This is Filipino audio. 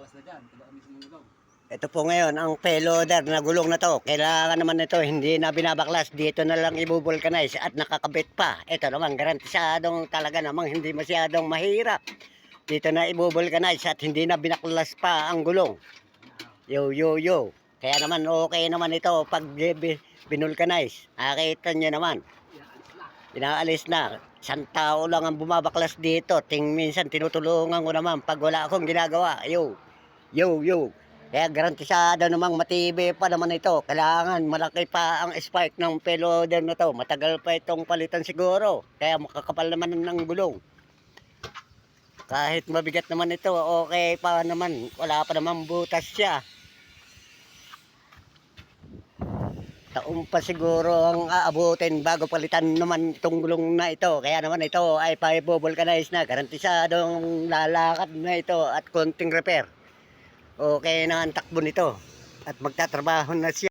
Bukas na dyan, tiba kami sumulong. Ito po ngayon, ang payloader na gulong na to. Kailangan naman ito, hindi na binabaklas. Dito na lang ibubulkanize at nakakabit pa. Ito naman, garantisadong talaga namang hindi masyadong mahirap. Dito na ibubulkanize at hindi na binaklas pa ang gulong. Yo, yo, yo. Kaya naman, okay naman ito pag binulkanize. Nakita nyo naman. Inaalis na. Isang tao lang ang bumabaklas dito. Minsan tinutulungan ko naman pag wala akong ginagawa. Yo, yo, yo. Kaya garantisado namang matibay pa naman ito. Kailangan malaki pa ang spike ng payloader na to. Matagal pa itong palitan siguro. Kaya makakapal naman ng gulong. Kahit mabigat naman ito, okay pa naman. Wala pa naman butas siya. Taon pa siguro ang aabutin bago palitan naman itong gulong na ito. Kaya naman ito ay pa-vulcanize na. Garantisadong lalakad na ito at konting repair. Okay na ang takbo nito at magtatrabaho na siya.